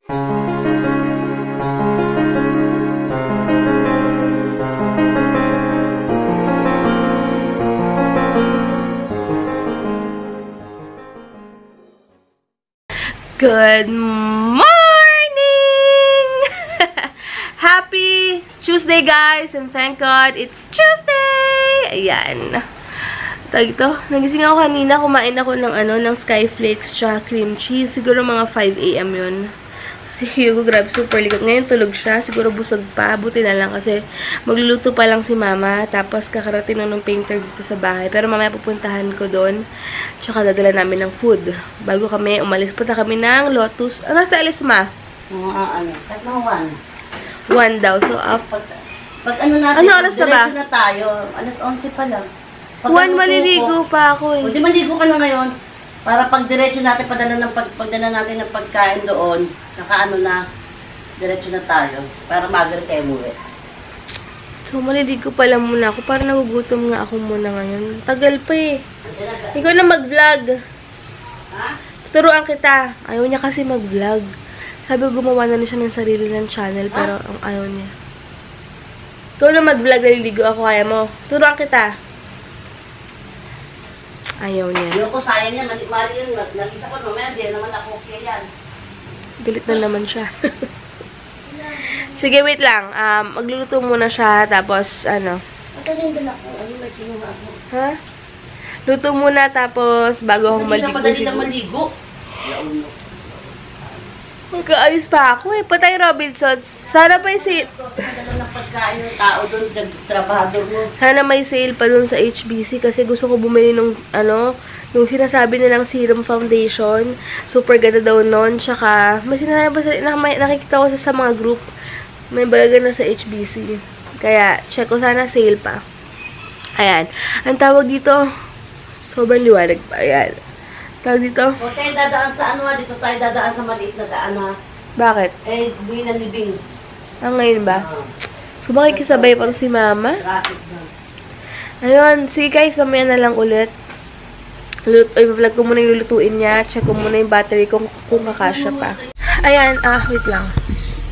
Good morning! Happy Tuesday, guys! And thank God, it's Tuesday! Ayan. Ito, nagising ako kanina, kumain ako ng Skyflakes tsaka cream cheese. Siguro mga 5 AM yun. Si Hugo, grabe, super likot. Ngayon tulog siya. Siguro busog pa. Buti na lang kasi magluluto pa lang si mama. Tapos kakarating ng painter dito sa bahay. Pero mamaya pupuntahan ko doon. Tsaka dadala namin ng food. Bago kami umalis, punta kami ng Lotus. Ano sa alis, ma? Kahit mga 1 daw. So, pag ano natin, ano oras na ba? Na tayo. Alas 11 pa lang. 1 maliligo pa ako eh. Hindi maligo ka na ngayon. Para pag diretso natin pagdala natin ng pagkain doon, nakaano na, diretso na tayo. Para magal kayo muwi. So, maliligo pala muna ako. Parang nagugutom nga ako muna ngayon. Tagal pa eh. Ikaw na mag-vlog. Ha? Turuan kita. Ayaw niya kasi mag-vlog. Sabi ko gumawa na siya ng sarili ng channel, pero ang ayaw niya. Ikaw na mag-vlog, naliligo ako. Kaya mo. Turuan kita. Ayaw niya. Ayoko, sayang yan. Mali yun. Nag-isa ko, mamaya, di naman ako okay yan. Galit na naman siya. Sige, wait lang. Magluluto muna siya, tapos, ano. Asan yung dala ko? Ano may kinuha ako? Ha? Luto muna, tapos, bago akong maligo. Madali lang maligo. Magkaayos pa ako eh. Patay Robinsons. Sana pa yung Madala ng pagkain ng tao doon, trabahador mo. sana may sale pa dun sa HBC kasi gusto ko bumili nung, yung sinasabi nilang serum foundation. Super ganda daw nun. Tsaka, may sinasabi nakikita ko sa mga group. May balaga na sa HBC. Kaya, check ko sana sale pa. Ayan. Ang tawag dito, sobrang liwanag pa. Ayan. Tawag dito. Huwag tayo dadaan sa dito tayo dadaan sa maliit na daan ha. Bakit? Buwi na libing. Ngayon ba? So, makikisabay pa si mama. Traffic na. Ayun. Sige guys, mamaya na lang ulit. I-vlog ko muna yung lulutuin niya. Check ko muna yung battery kung kakasya pa. Ayan. Wait lang.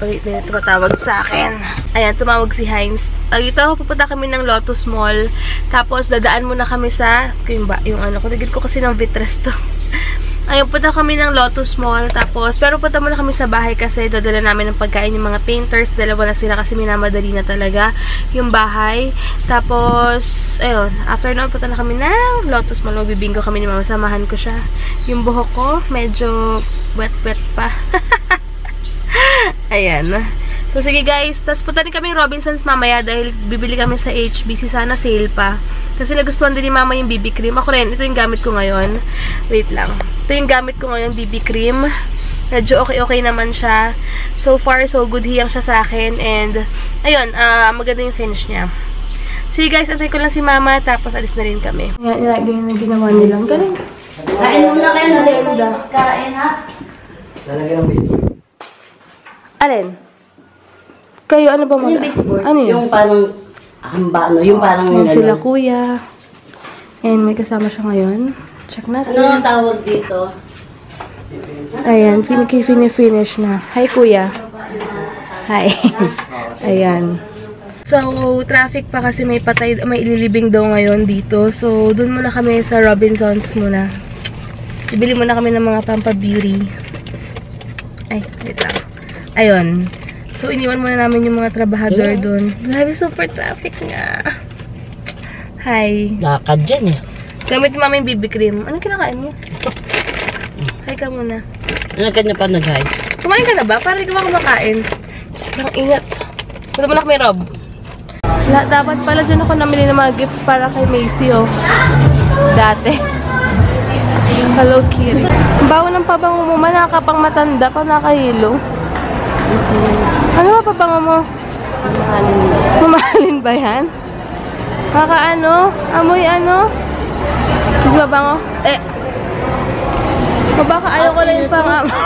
Wait, may tumatawag sa akin. Ayan, tumawag si Heinz. Ito, pupunta kami ng Lotus Mall. Tapos, dadaan muna kami sa... Kutigil ko kasi ng Vitres to. Ayun, punta kami ng Lotus Mall. Tapos, pero punta muna kami sa bahay kasi dadala namin ng pagkain yung mga painters. Dalawa na sila kasi minamadali na talaga yung bahay. Tapos, ayun, after nun, punta na kami ng Lotus Mall. Magbibingo kami ni mama. Samahan ko siya. Yung buhok ko, medyo wet-wet pa. Ayan. So, sige guys. Tapos, punta rin kami Robinsons mamaya dahil bibili kami sa HBC. Sana sale pa. Kasi nagustuhan din ni mama yung BB cream. Ako rin. Ito yung gamit ko ngayon. Wait lang. Ito yung gamit ko ngayon, BB cream. Medyo okay naman siya. So far, so good hiyang siya sa akin. And, ayun. Maganda yung finish niya. Sige guys. Antay ko lang si mama. Tapos, alis na rin kami. Ganyan na ginawa nilang. Galing. Kain muna kayo. Nalito yung pagkain ha. Lalagyan ng baseboard. Alin? Kayo, ano ba Yung baseboard? Ano yun? Yung parang hamba, yung parang... Ayan sila kuya. And may kasama siya ngayon. Check natin. Ano ang tawag dito? Ayan, finish na. Hi kuya. Hi. Ayan. So, traffic pa kasi may ililibing daw ngayon dito. So, dun muna kami sa Robinsons muna. Bibili muna kami ng mga pampabeauty. Ay, wait lang. Ayun. So, iniwan muna namin yung mga trabahador doon. Grabe, super traffic nga. Hi. Lakad dyan eh. Gamit mo mama yung BB cream. Anong kinakain mo? Hi ka muna. Ano ka na pa nag-hi? Kumain ka na ba? Parang hindi ka kumakain. Sobrang ingat. Punta mo na kami, Rob. Dapat pala dyan ako namili ng mga gifts para kay Macy, oh. Dati. Hello, Kitty. Ang bawa ng pabango mo, nakakapang matanda pa nakahilo. Ano ba pabango mo? Mamahalin ba yan? Kakaano? Amoy ano? Hindi ba bango? O baka ayaw ko lang yung pang-amoy.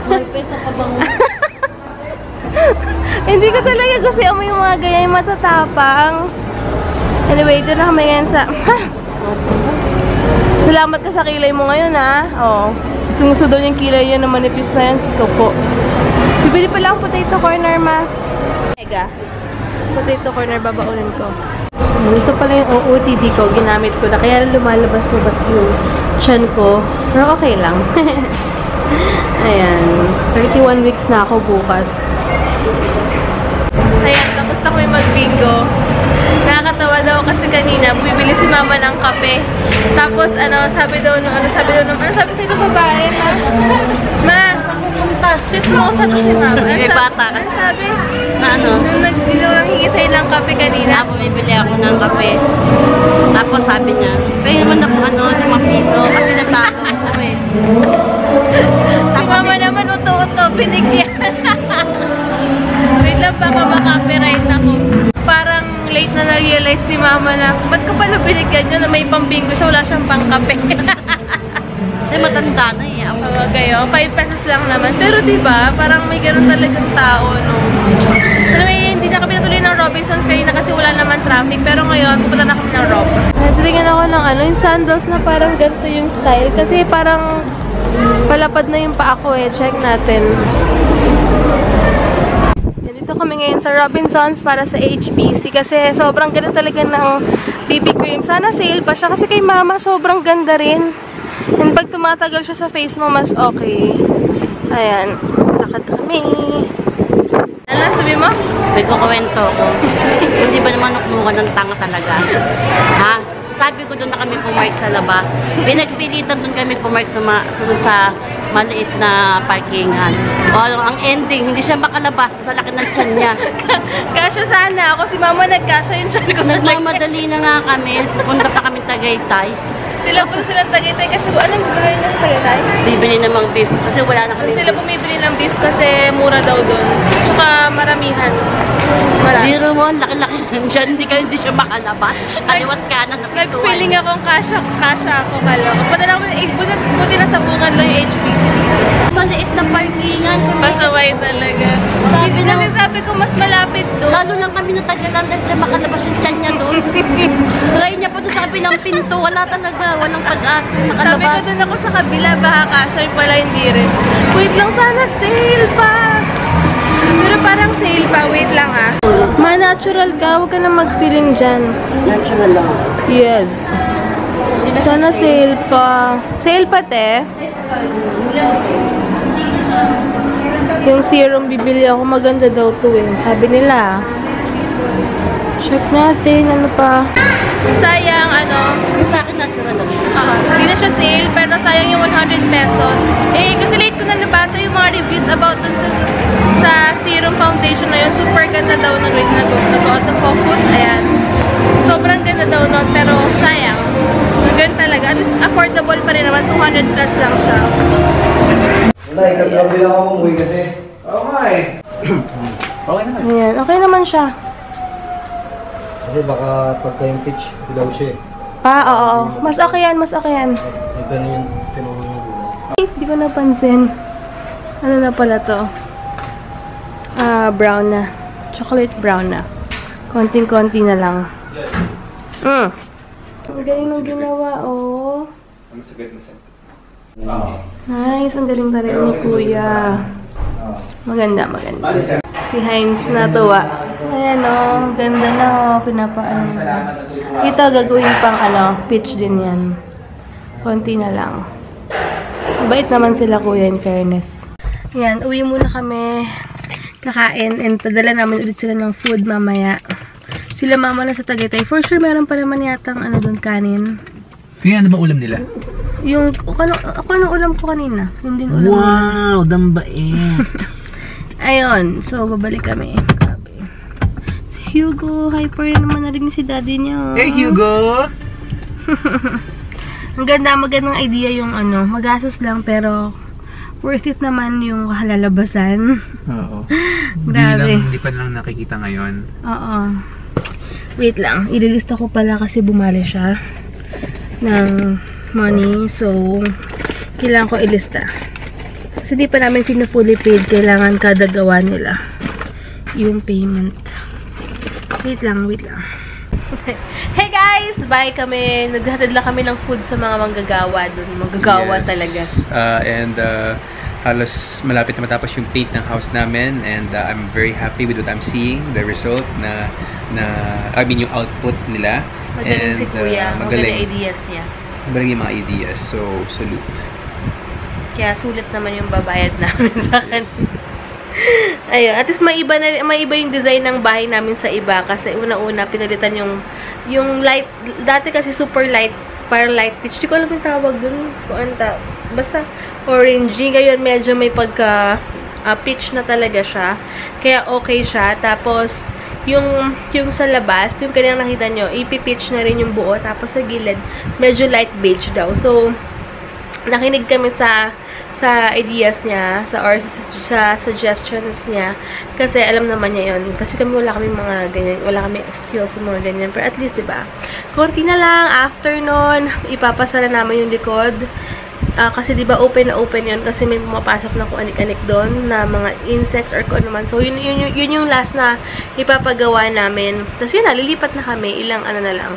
May pesa pa bang... Hindi ko talaga kasi amoy yung mga ganyan, yung matatapang. Anyway, doon na kami ngayon sa... Salamat ka sa kilay mo ngayon, ha? Oo. Gusto daw niyang kilay yan na manipis na yan. Ikaw po. Bibili pala akong potato corner, ma. Ega. Potato corner, babaunin ko. Ito pala yung OOTD ko. Ginamit ko na. Kaya lumalabas-labas yung chan ko. Pero okay lang. Ayan. 31 weeks na ako bukas. Ayan. Tapos na kami mag-bingo. Nakakatawa daw kasi kanina bumibili si mama ng kape. Tapos sabi sa ito babae na, ma, chismosa to si mama. May bata ka. Ano sabi? Na ano? Nung naghihingi sa'yo ng kape kanina. Bumibili ako ng kape. Tapos sabi niya, pwede naman ako 5 piso kasi nagbago ako eh. Si mama naman uto-uto, binigyan. Wait lang, baka maka-copyright ako. Parang late na na-realize ni mama na, ba't ka pala binigyan niya na may pambingo siya, wala siyang pangkape. Kasi matanda na eh. Kayo, 5 pesos lang naman. Pero diba, parang may ganun talagang tao, no? Anyway, hindi na kami natuloy ng Robinsons kanina kasi wala naman traffic. Pero ngayon, pupunta na kami ng Rob. Tingnan ako ng yung sandals na parang ganito yung style. Kasi parang palapad na yung paa ko eh. Check natin. Dito kami ngayon sa Robinsons para sa HBC kasi sobrang ganda talaga ng BB cream. Sana sale pa siya kasi kay mama sobrang ganda rin. And pag tumatagal siya sa face mo, mas okay. Ayan. Lakad kami. Ano lang sabi mo? May kukwento ko. Hindi ba naman nuknukan ng tanga talaga? Ha? Sabi ko doon na kami pumark sa labas. Pinagpilitan doon kami pumark sa maliit na parkingan. O, ang ending, hindi siya makalabas sa laki ng tiyan niya. Kasya sana ako. Si mama nagkasya yung tiyan ko. Nagmamadali na nga kami. Pupunta pa kami Tagaytay. Sila po silang Tagaytay kasi anong gagawin ng Tagaytay? Bibili namang beef kasi wala na kami. Sila bumibili ng beef kasi mura daw doon. Tsaka maramihan. Biro mo, laki-laki nandiyan. Hindi siya makalabas. Kaliwat kanan na pintuan. Nag-feeling akong kasya ako kala. Buti na buti na sa bungan lang yung HBC. Maliit na parkingan. Pasaway talaga. Sabi ko mas malapit doon. Lalo lang kami natagalan dahil siya makalabas yung tiyan niya doon. Try niya pa doon sa kabilang pinto. Wala talaga. Walang pag-asa. Sabi ko doon ako sa kabila. Baka kasya yung pala hindi rin. Wait lang sana. Sale pa. Pero parang sale pa. Wait lang ah. Ma-natural ka. Huwag ka na mag-feeling dyan. Natural lang. Yes. Sana sale pa. Sale pa, te? Yung serum bibili ako. Maganda daw to eh. Sabi nila. Check natin. Ano pa? Sayang, Sa akin natural lang. Hindi na siya sale, pero sayang yung 100 pesos. Eh, kasi late ko na nabasa yung mga reviews about dun sa serum foundation na yun. Super ganda daw nun. Wait, nag-auto-focus. Ayan. Sobrang ganda daw nun, pero sayang. Ganda talaga. At least affordable pa rin naman. 200 plus lang siya. Wala, ikagrabe lang ako umuwi kasi. Oo nga eh. Okay naman. Ayan. Okay naman siya. Kasi baka pagka yung pitch, dilaw siya eh. Oo. Mas okay yan, mas okay yan. May gano'n yung tinuro niya gulay. Hindi ko napansin. Ano na pala to? Brown na. Chocolate brown na. Konting-konti na lang. Ang galing nung ginawa, oh. Ang sakit na sakit. Nice, ang galing talaga ni Kuya. Maganda. Si Heinz natuwa. Ayan, oh. Ganda na, oh. Pinapaano na. Ito, gagawin pang, pitch din yan. Konti na lang. Mabait naman sila, Kuya, in fairness. Yan, uwi muna kami. Kakain. And padala namin ulit sila ng food mamaya. Sila mama na sa Tagaytay. For sure, meron pa naman yatang doon kanin. Kaya ano ba ulam nila? Yung, ako ulam ko kanina. Yung din ulam. Wow, dambait. Ayun. So, babalik kami. Grabe. Si Hugo, hyper naman na rin si daddy niya. Hey Hugo! Ang ganda, magandang idea yung magastos lang pero worth it naman yung kalalabasan. Oo. Grabe. Hindi pa lang nakikita ngayon. Oo. Wait lang. Ililista ko pala kasi bumali siya ng money. So, kailangan ko ilista. Kasi di pa namin fully paid. Kailangan kada gawa nila yung payment. Wait lang. Hey guys! Bye kami. Naghatid lang kami ng food sa mga manggagawa dun. Manggagawa Yes. talaga. And halos malapit na matapos yung paint ng house namin, and I'm very happy with what I'm seeing, the result I mean yung output nila. Magaling si Kuya. Magaling Magaling. ideas niya. Magaling yung mga ideas. So, salute. Kaya sulit naman yung babayad namin sa akin. Ayun, at least may iba yung design ng bahay namin sa iba kasi una-una pinalitan yung light, dati kasi super light, parang light peach. Di ko alam yung tawag dun. Basta orangey. Ngayon medyo may pagka peach na talaga siya. Kaya okay siya. Tapos yung sa labas, yung kanyang nakita nyo, ipi-pitch na rin yung buo. Tapos sa gilid, medyo light beige daw. So, nakinig kami sa ideas niya, sa suggestions niya. Kasi alam naman niya yun. Kasi kami wala kami mga ganyan, wala kami skills sa mga ganyan. Pero at least, diba? Konti na lang, after nun, ipapasara namin yung likod. Kasi diba open na open yun kasi may pumapasok na kung anik-anik doon na mga insects or kung ano man. So, yun yung last na ipapagawa namin. Tapos yun na, lilipat na kami. Ilang ano na lang.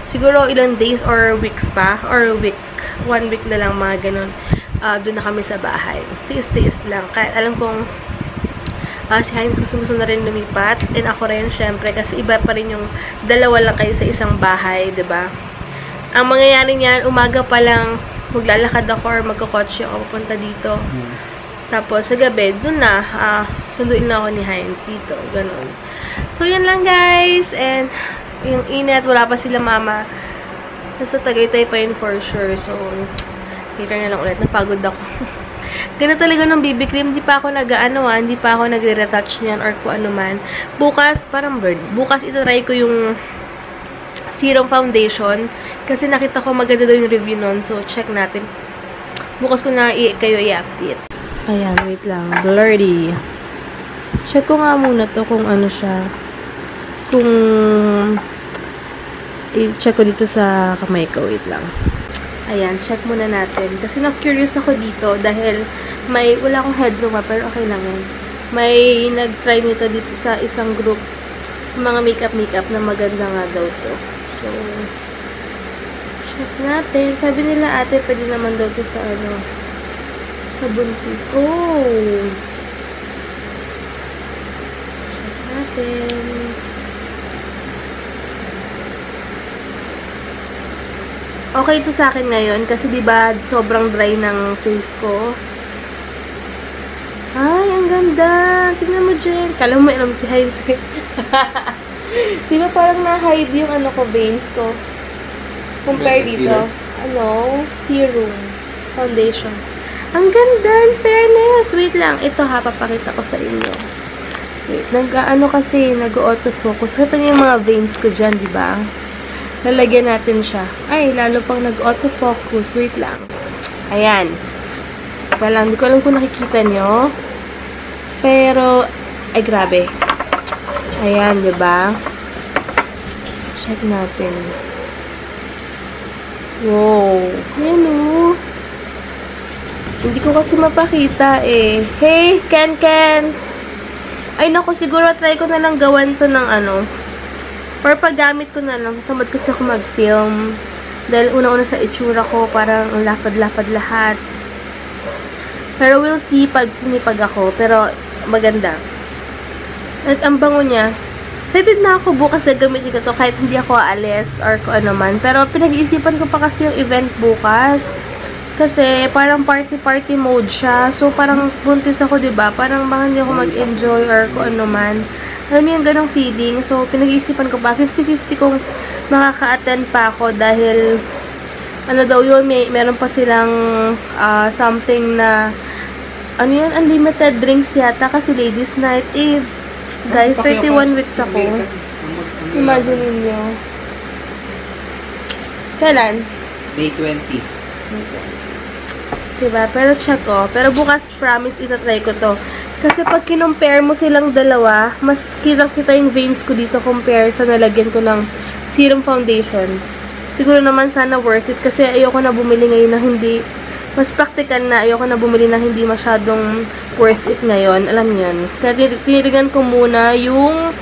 Siguro ilang days or weeks pa. Or week. 1 week na lang, mga ganun. Doon na kami sa bahay. Tiis-tiis lang. Kahit alam kong si Heinz gusto na rin lumipat. And ako rin, syempre. Kasi iba pa rin yung dalawa lang kayo sa isang bahay, diba? Ang mangyayari niyan, umaga pa lang maglalakad ako or magkakotse ako papunta dito. Tapos, sa gabi, dun na, sunduin na ako ni Heinz dito. Ganon. So, yan lang, guys. And, yung init, wala pa sila mama. Nasa Tagaytay pa yun for sure. So, later na lang ulit. Napagod ako. Ganun talaga ng BB cream. Hindi pa ako hindi pa ako nagre-retouch niyan or kung ano man. Bukas, parang bird. Bukas, itatry ko yung serum foundation. Kasi nakita ko maganda daw yung review nun. So, check natin. Bukas ko na kayo i-update. Ayan, wait lang. Blurry. Check ko nga muna to kung ano siya. Kung i-check ko dito sa kamay ko. Wait lang. Ayan, check muna natin. Kasi na-curious ako dito dahil wala akong head luma, pero okay lang yan. May nag-try nito dito sa isang group sa mga makeup na maganda nga daw to. So, check natin. Sabi nila ate, pwede naman daw to sa sa buntis. Oh! Check natin. Okay ito sa akin ngayon kasi diba sobrang dry ng face ko. Ay, ang ganda. Tingnan mo, Jen. Kala mo alam si Heinz. Diba parang na-hide yung veins ko. Compare dito. Serum. Foundation. Ang ganda. In fairness. Wait lang. Ito papakita ko sa inyo. Wait. Nag-autofocus. Kita niyo yung mga veins ko dyan, diba? Lalagyan natin siya. Ay, lalo pang nag-autofocus. Wait lang. Ayan. Hindi ko alam kung nakikita nyo. Pero, ay grabe. Ayan, diba? Check natin. Wow. Ayan o. Hindi ko kasi mapakita eh. Hey, Ken! Ay, naku, siguro try ko na lang gawan to ng or paggamit ko na lang. Tamad kasi ako mag-film. Dahil una-una sa itsura ko, parang lapad-lapad lahat. Pero we'll see pag sinipag ako. Pero maganda. At ang bango niya. Excited na ako bukas na gamitin ko to kahit hindi ako aalis or kung ano man. Pero pinag-iisipan ko pa kasi yung event bukas. Kasi parang party-party mode siya. So parang buntis ako, diba? Parang baka hindi ako mag-enjoy or kung ano man. Alam mo yung ganong feeling. So, pinag-iisipan ko pa. 50-50 kung makaka-attend pa ako dahil daw yun, meron pa silang something na unlimited drinks yata kasi ladies night. Guys, 31 weeks ako. Imagine niyo. Kailan? May 20. Diba? Pero check ko. Pero bukas, promise, itatry ko to. Kasi pag kinumpare mo silang dalawa, mas kitang-kita yung veins ko dito compare sa nalagyan ko ng serum foundation. Siguro naman sana worth it kasi ayoko na bumili ngayon na hindi, mas practical na, ayoko na bumili na hindi masyadong worth it ngayon. Alam niyo yun. Kaya tinirigan ko muna yung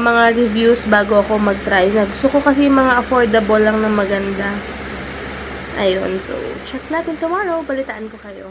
mga reviews bago ako mag-try. Gusto ko kasi yung mga affordable lang na maganda. Ayun, so check natin tomorrow. Balitaan ko kayo.